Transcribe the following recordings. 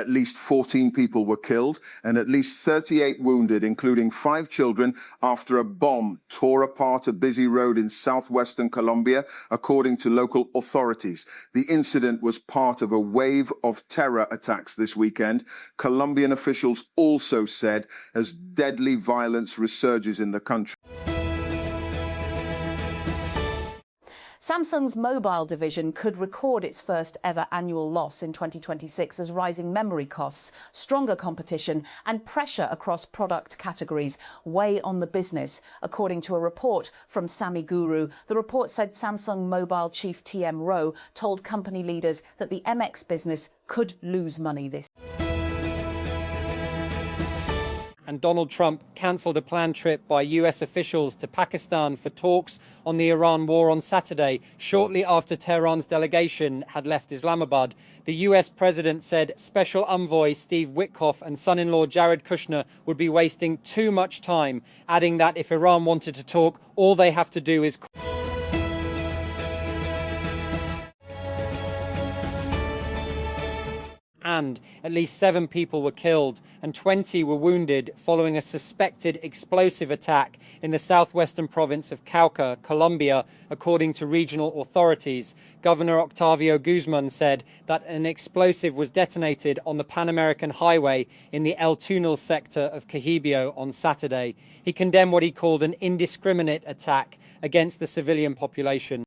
At least 14 people were killed and at least 38 wounded, including 5 children, after a bomb tore apart a busy road in southwestern Colombia, according to local authorities. The incident was part of a wave of terror attacks this weekend, Colombian officials also said, as deadly violence resurges in the country. Samsung's mobile division could record its first ever annual loss in 2026 as rising memory costs, stronger competition and pressure across product categories weigh on the business, according to a report from Sami Guru. The report said Samsung Mobile chief TM Roh told company leaders that the MX business could lose money this year. And Donald Trump cancelled a planned trip by US officials to Pakistan for talks on the Iran war on Saturday, shortly after Tehran's delegation had left Islamabad. The US president said Special Envoy Steve Witkoff and son-in-law Jared Kushner would be wasting too much time, adding that if Iran wanted to talk, all they have to do is and at least 7 people were killed and 20 were wounded following a suspected explosive attack in the southwestern province of Cauca, Colombia, according to regional authorities. Governor Octavio Guzman said that an explosive was detonated on the Pan American Highway in the El Tunal sector of Quijibio on Saturday. He condemned what he called an indiscriminate attack against the civilian population.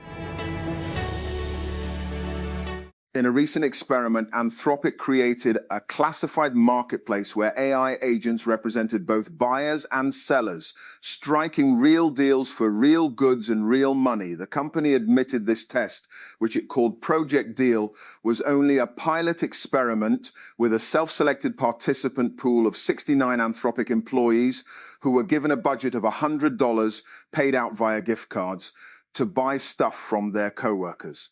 In a recent experiment, Anthropic created a classified marketplace where AI agents represented both buyers and sellers, striking real deals for real goods and real money. The company admitted this test, which it called Project Deal, was only a pilot experiment with a self-selected participant pool of 69 Anthropic employees who were given a budget of $100 paid out via gift cards to buy stuff from their co-workers.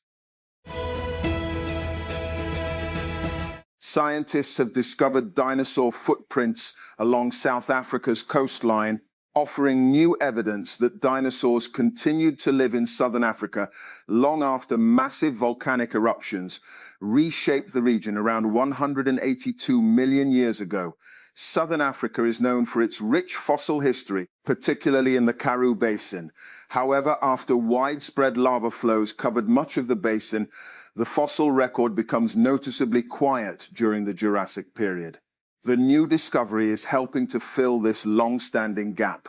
Scientists have discovered dinosaur footprints along South Africa's coastline, offering new evidence that dinosaurs continued to live in southern Africa long after massive volcanic eruptions reshaped the region around 182 million years ago. Southern Africa is known for its rich fossil history, particularly in the Karoo Basin. However, after widespread lava flows covered much of the basin, the fossil record becomes noticeably quiet during the Jurassic period. The new discovery is helping to fill this long-standing gap.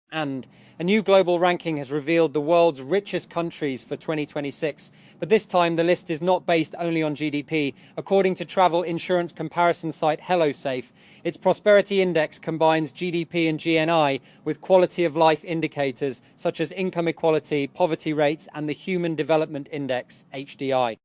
And a new global ranking has revealed the world's richest countries for 2026. But this time, the list is not based only on GDP. According to travel insurance comparison site HelloSafe, its prosperity index combines GDP and GNI with quality of life indicators such as income equality, poverty rates, and the Human Development Index, HDI.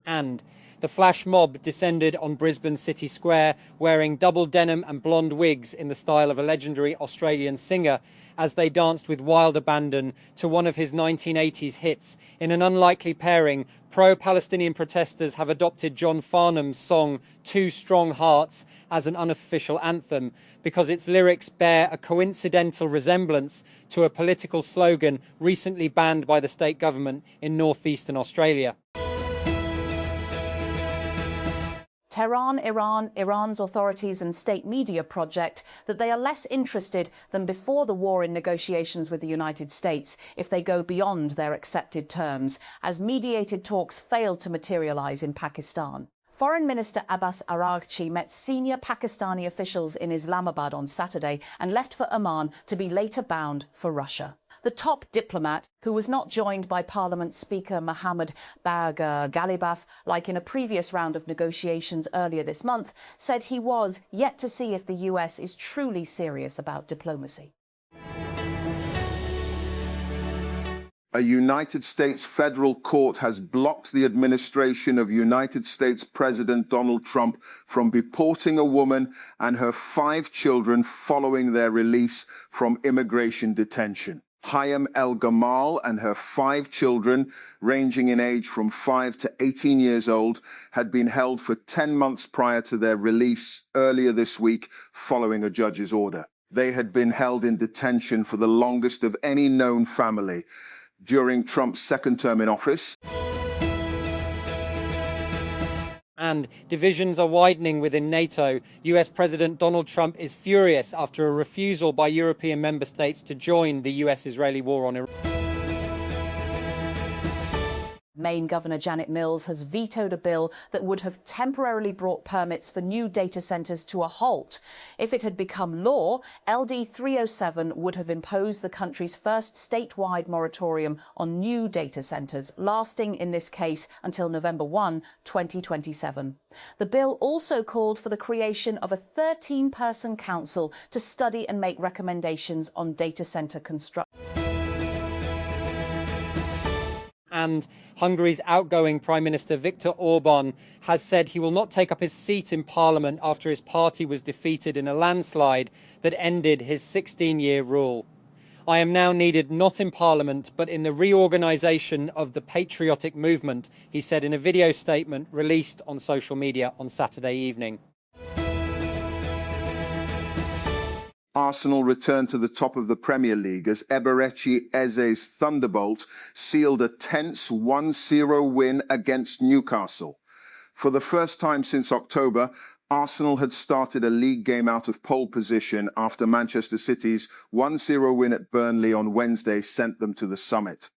And the flash mob descended on Brisbane City Square wearing double denim and blonde wigs in the style of a legendary Australian singer as they danced with wild abandon to one of his 1980s hits. In an unlikely pairing, pro-Palestinian protesters have adopted John Farnham's song Two Strong Hearts as an unofficial anthem because its lyrics bear a coincidental resemblance to a political slogan recently banned by the state government in northeastern Australia. Tehran, Iran's authorities and state media project that they are less interested than before the war in negotiations with the United States if they go beyond their accepted terms, as mediated talks failed to materialize in Pakistan. Foreign Minister Abbas Araghchi met senior Pakistani officials in Islamabad on Saturday and left for Oman to be later bound for Russia. The top diplomat, who was not joined by Parliament Speaker Mohammad Bagher Ghalibaf like in a previous round of negotiations earlier this month, said he was yet to see if the US is truly serious about diplomacy. A United States federal court has blocked the administration of United States President Donald Trump from deporting a woman and her 5 children following their release from immigration detention. Hayam El-Gamal and her 5 children, ranging in age from 5 to 18 years old, had been held for 10 months prior to their release earlier this week following a judge's order. They had been held in detention for the longest of any known family. during Trump's second term in office. And divisions are widening within NATO. US President Donald Trump is furious after a refusal by European member states to join the US-Israeli war on Iran. Maine Governor Janet Mills has vetoed a bill that would have temporarily brought permits for new data centres to a halt. If it had become law, LD 307 would have imposed the country's first statewide moratorium on new data centres, lasting in this case until November 1, 2027. The bill also called for the creation of a 13-person council to study and make recommendations on data centre construction. And Hungary's outgoing Prime Minister Viktor Orban has said he will not take up his seat in Parliament after his party was defeated in a landslide that ended his 16-year rule. I am now needed not in Parliament but in the reorganisation of the patriotic movement, he said in a video statement released on social media on Saturday evening. Arsenal returned to the top of the Premier League as Eberechi Eze's Thunderbolt sealed a tense 1-0 win against Newcastle. For the first time since October, Arsenal had started a league game out of pole position after Manchester City's 1-0 win at Burnley on Wednesday sent them to the summit.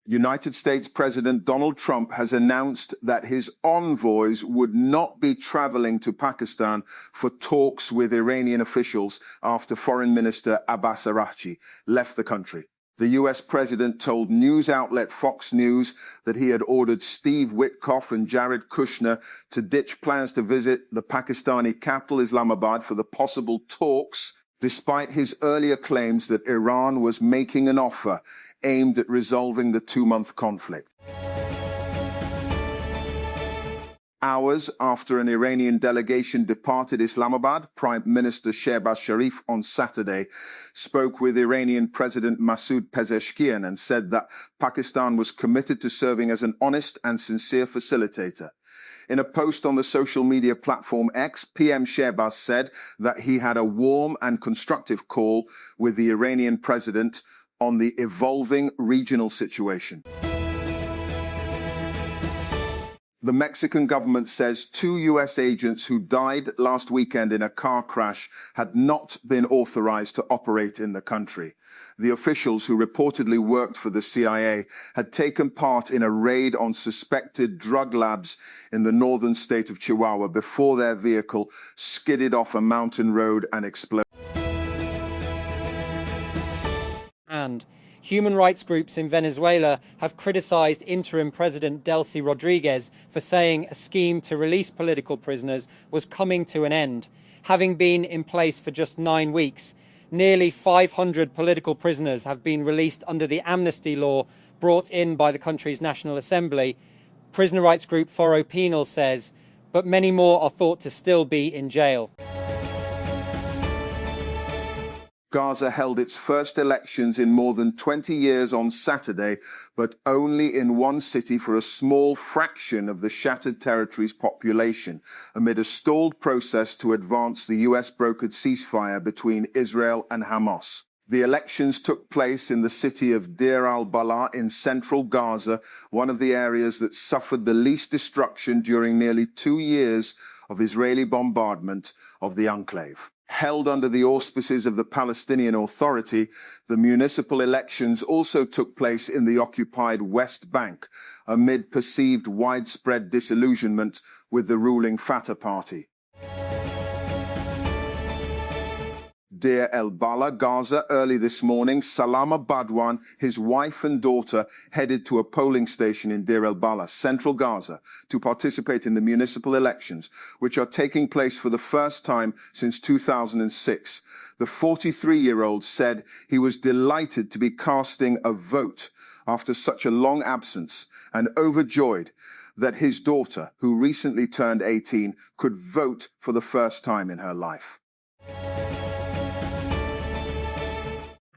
United States President Donald Trump has announced that his envoys would not be traveling to Pakistan for talks with Iranian officials after Foreign Minister Abbas Araghchi left the country. The US president told news outlet Fox News that he had ordered Steve Witkoff and Jared Kushner to ditch plans to visit the Pakistani capital Islamabad for the possible talks, despite his earlier claims that Iran was making an offer aimed at resolving the two-month conflict. Hours after an Iranian delegation departed Islamabad, Prime Minister Shehbaz Sharif on Saturday spoke with Iranian President Masoud Pezeshkian and said that Pakistan was committed to serving as an honest and sincere facilitator. In a post on the social media platform X, PM Shehbaz said that he had a warm and constructive call with the Iranian president on the evolving regional situation. The Mexican government says 2 US agents who died last weekend in a car crash had not been authorized to operate in the country. The officials, who reportedly worked for the CIA, had taken part in a raid on suspected drug labs in the northern state of Chihuahua before their vehicle skidded off a mountain road and exploded. And human rights groups in Venezuela have criticized interim President Delcy Rodriguez for saying a scheme to release political prisoners was coming to an end. Having been in place for just 9 weeks, nearly 500 political prisoners have been released under the amnesty law brought in by the country's National Assembly. Prisoner rights group Foro Penal says, but many more are thought to still be in jail. Gaza held its first elections in more than 20 years on Saturday, but only in one city for a small fraction of the shattered territory's population, amid a stalled process to advance the US-brokered ceasefire between Israel and Hamas. The elections took place in the city of Deir al-Balah in central Gaza, one of the areas that suffered the least destruction during nearly 2 years of Israeli bombardment of the enclave. Held under the auspices of the Palestinian Authority, the municipal elections also took place in the occupied West Bank, amid perceived widespread disillusionment with the ruling Fatah party. Deir el-Balah, Gaza, early this morning, Salama Badwan, his wife and daughter, headed to a polling station in Deir el-Balah, central Gaza, to participate in the municipal elections, which are taking place for the first time since 2006. The 43-year-old said he was delighted to be casting a vote after such a long absence and overjoyed that his daughter, who recently turned 18, could vote for the first time in her life.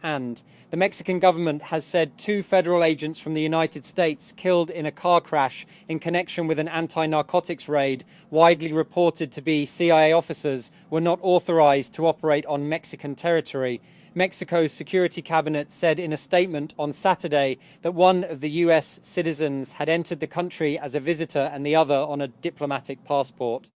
And the Mexican government has said 2 federal agents from the United States killed in a car crash in connection with an anti-narcotics raid, widely reported to be CIA officers, were not authorized to operate on Mexican territory. Mexico's security cabinet said in a statement on Saturday that one of the US citizens had entered the country as a visitor and the other on a diplomatic passport.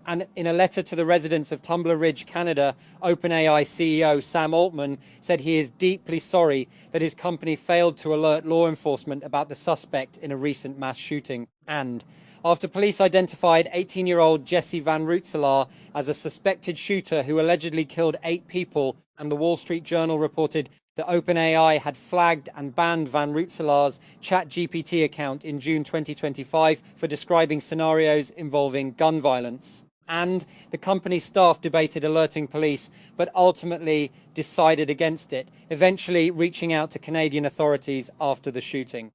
And in a letter to the residents of Tumbler Ridge, Canada, OpenAI CEO Sam Altman said he is deeply sorry that his company failed to alert law enforcement about the suspect in a recent mass shooting. And after police identified 18-year-old Jesse Van Rootselaar as a suspected shooter who allegedly killed 8 people, and the Wall Street Journal reported that OpenAI had flagged and banned Van Rootselaar's ChatGPT account in June 2025 for describing scenarios involving gun violence. And the company's staff debated alerting police, but ultimately decided against it, eventually reaching out to Canadian authorities after the shooting.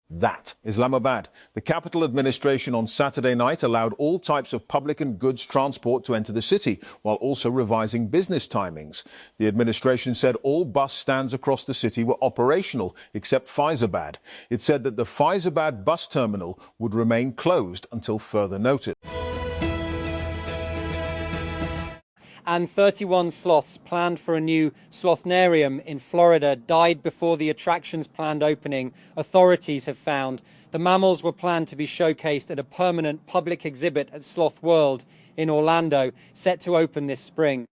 That Islamabad. The capital administration on Saturday night allowed all types of public and goods transport to enter the city, while also revising business timings. The administration said all bus stands across the city were operational, except Faizabad. It said that the Faizabad bus terminal would remain closed until further notice. And 31 sloths planned for a new slothnarium in Florida died before the attraction's planned opening, authorities have found. The mammals were planned to be showcased at a permanent public exhibit at Sloth World in Orlando, set to open this spring.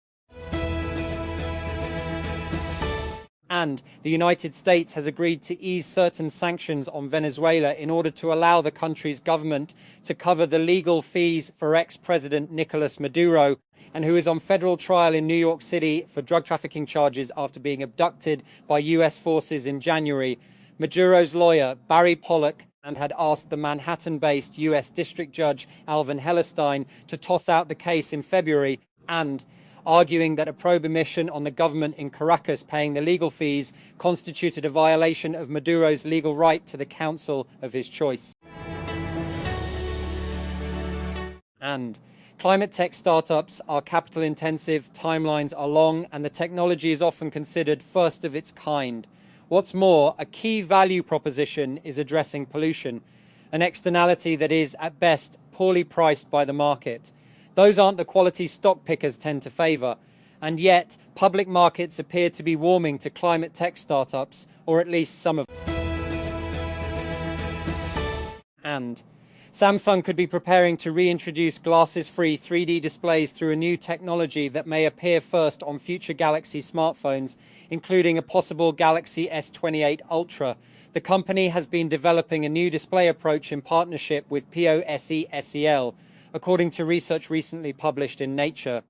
And the United States has agreed to ease certain sanctions on Venezuela in order to allow the country's government to cover the legal fees for ex-President Nicolas Maduro, and who is on federal trial in New York City for drug trafficking charges after being abducted by US forces in January. Maduro's lawyer, Barry Pollock, and had asked the Manhattan-based US District Judge Alvin Hellerstein to toss out the case in February, and arguing that a prohibition on the government in Caracas paying the legal fees constituted a violation of Maduro's legal right to the counsel of his choice. And climate tech startups are capital intensive, timelines are long, and the technology is often considered first of its kind. What's more, a key value proposition is addressing pollution, an externality that is, at best, poorly priced by the market. Those aren't the quality stock pickers tend to favour, and yet public markets appear to be warming to climate tech startups, or at least some of them. And Samsung could be preparing to reintroduce glasses-free 3D displays through a new technology that may appear first on future Galaxy smartphones, including a possible Galaxy S28 Ultra. The company has been developing a new display approach in partnership with POSE-SEL, according to research recently published in Nature.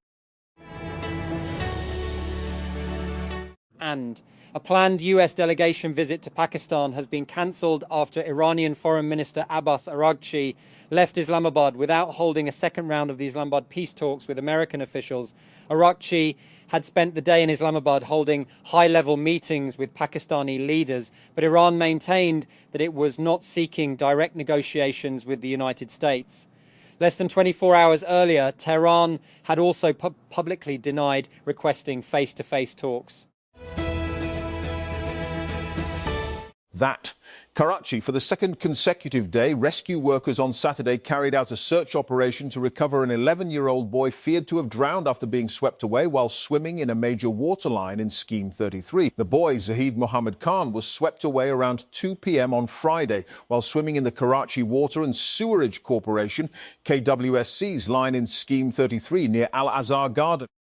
And a planned US delegation visit to Pakistan has been cancelled after Iranian Foreign Minister Abbas Araghchi left Islamabad without holding a second round of the Islamabad peace talks with American officials. Araghchi had spent the day in Islamabad holding high-level meetings with Pakistani leaders, but Iran maintained that it was not seeking direct negotiations with the United States. Less than 24 hours earlier, Tehran had also publicly denied requesting face-to-face talks. That. Karachi. For the second consecutive day, rescue workers on Saturday carried out a search operation to recover an 11-year-old boy feared to have drowned after being swept away while swimming in a major waterline in Scheme 33. The boy, Zahid Mohammed Khan, was swept away around 2 p.m. on Friday while swimming in the Karachi Water and Sewerage Corporation, KWSC's line in Scheme 33 near Al-Azhar Garden.